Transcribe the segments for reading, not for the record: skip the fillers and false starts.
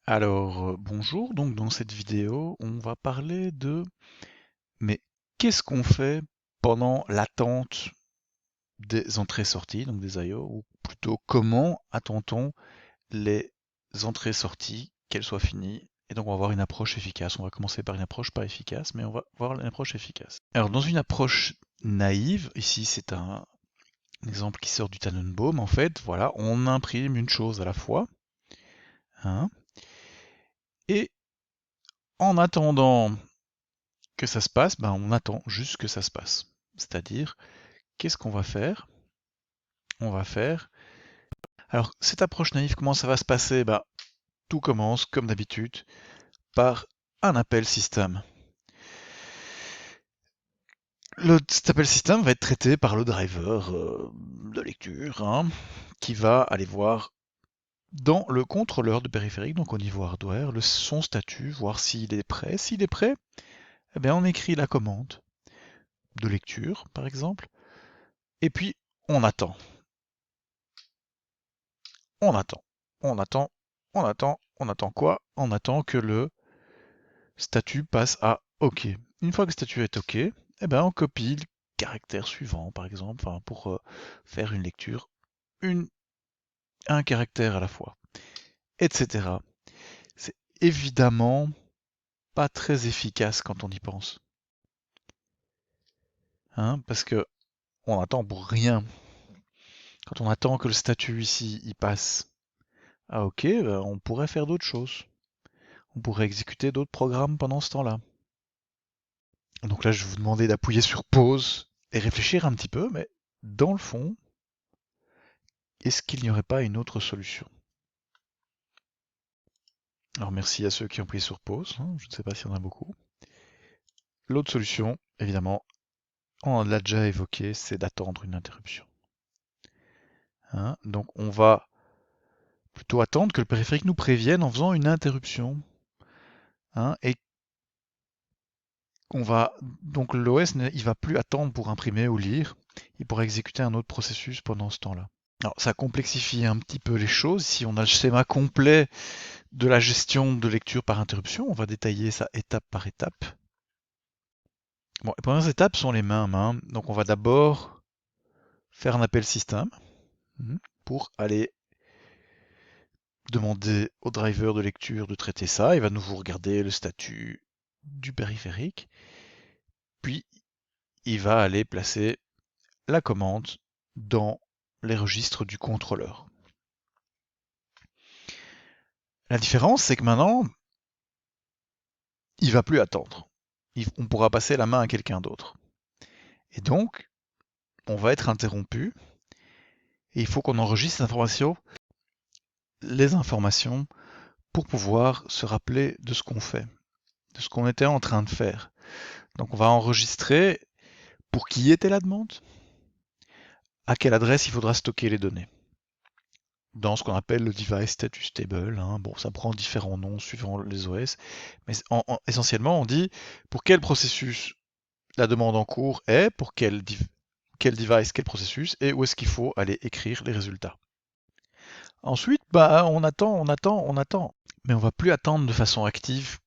Alors, bonjour, donc dans cette vidéo, on va parler de mais qu'est-ce qu'on fait pendant l'attente des entrées-sorties, donc des I/O, ou plutôt comment attend-on les entrées-sorties, qu'elles soient finies, et donc on va voir une approche efficace. On va commencer par une approche pas efficace, mais on va voir une approche efficace. Alors dans une approche naïve, ici c'est un exemple qui sort du Tannenbaum, en fait, voilà, on imprime une chose à la fois, hein, et en attendant que ça se passe, ben on attend juste que ça se passe. C'est-à-dire, qu'est-ce qu'on va faire? On va faire. Alors, cette approche naïve, comment ça va se passer? Ben, tout commence, comme d'habitude, par un appel système. Cet appel système va être traité par le driver de lecture, hein, qui va aller voir dans le contrôleur de périphérique, donc au niveau hardware, son statut, voir s'il est prêt. S'il est prêt, eh bien, on écrit la commande de lecture, par exemple, et puis on attend. On attend, on attend, on attend, on attend quoi? On attend que le statut passe à OK. Une fois que le statut est OK, eh ben on copie le caractère suivant, par exemple, enfin, pour faire une lecture, un caractère à la fois, etc. C'est évidemment pas très efficace quand on y pense, hein, parce que on attend pour rien. Quand on attend que le statut ici il passe à OK, ben, on pourrait faire d'autres choses. On pourrait exécuter d'autres programmes pendant ce temps-là. Donc là, je vais vous demander d'appuyer sur pause et réfléchir un petit peu, mais dans le fond, est-ce qu'il n'y aurait pas une autre solution? Alors merci à ceux qui ont appuyé sur pause, hein, je ne sais pas s'il y en a beaucoup. L'autre solution, évidemment, on l'a déjà évoqué, c'est d'attendre une interruption, hein. Donc on va plutôt attendre que le périphérique nous prévienne en faisant une interruption, hein, et donc l'OS il va plus attendre pour imprimer ou lire, il pourra exécuter un autre processus pendant ce temps-là. Alors ça complexifie un petit peu les choses. Si on a le schéma complet de la gestion de lecture par interruption, on va détailler ça étape par étape. Bon, les premières étapes sont les mêmes, hein. Donc on va d'abord faire un appel système pour aller demander au driver de lecture de traiter ça. Il va nouveau regarder le statut du périphérique. Puis il va aller placer la commande dans les registres du contrôleur. La différence, c'est que maintenant, il va plus attendre. On pourra passer la main à quelqu'un d'autre. Et donc, on va être interrompu et il faut qu'on enregistre les informations pour pouvoir se rappeler de ce qu'on fait, de ce qu'on était en train de faire. Donc on va enregistrer pour qui était la demande, à quelle adresse il faudra stocker les données, dans ce qu'on appelle le device status table, hein. Bon, ça prend différents noms suivant les OS, mais essentiellement on dit pour quel processus la demande en cours est, pour quel device, quel processus, et où est-ce qu'il faut aller écrire les résultats. Ensuite, bah, on attend, on attend, on attend. Mais on va plus attendre de façon active,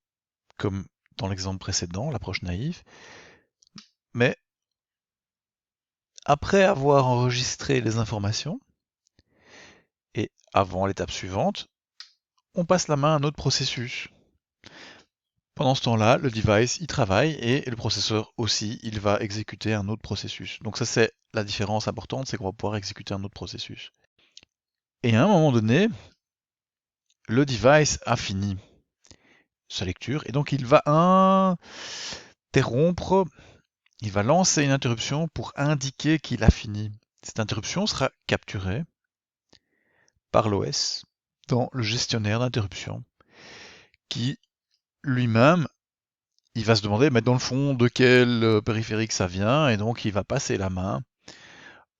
comme dans l'exemple précédent, l'approche naïve. Mais après avoir enregistré les informations, et avant l'étape suivante, on passe la main à un autre processus. Pendant ce temps-là, le device, il travaille, et le processeur aussi, il va exécuter un autre processus. Donc ça, c'est la différence importante, c'est qu'on va pouvoir exécuter un autre processus. Et à un moment donné, le device a fini sa lecture, et donc il va interrompre, il va lancer une interruption pour indiquer qu'il a fini. Cette interruption sera capturée par l'OS dans le gestionnaire d'interruption, qui lui-même, il va se demander, mais dans le fond, de quel périphérique ça vient, et donc il va passer la main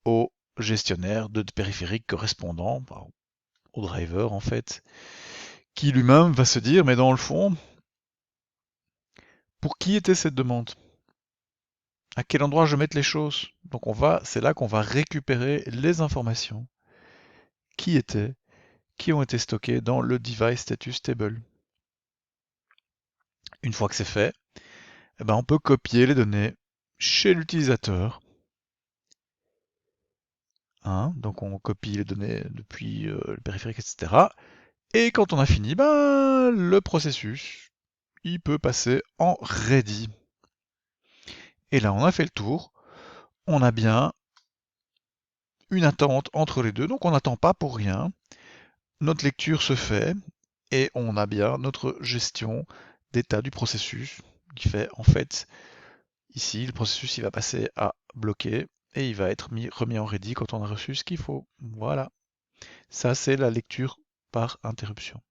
au gestionnaire de périphérique correspondant, au driver en fait, qui lui-même va se dire, mais dans le fond, pour qui était cette demande? À quel endroit je mette les choses? Donc c'est là qu'on va récupérer les informations. Qui était? qui ont été stockés dans le device status table. Une fois que c'est fait, eh ben, on peut copier les données chez l'utilisateur. Hein, donc on copie les données depuis le périphérique, etc. Et quand on a fini, ben, le processus, il peut passer en ready. Et là, on a fait le tour. On a bien une attente entre les deux, donc on n'attend pas pour rien. Notre lecture se fait et on a bien notre gestion d'état du processus qui fait en fait ici le processus il va passer à bloquer et il va être remis en ready quand on a reçu ce qu'il faut. Voilà, ça c'est la lecture par interruption.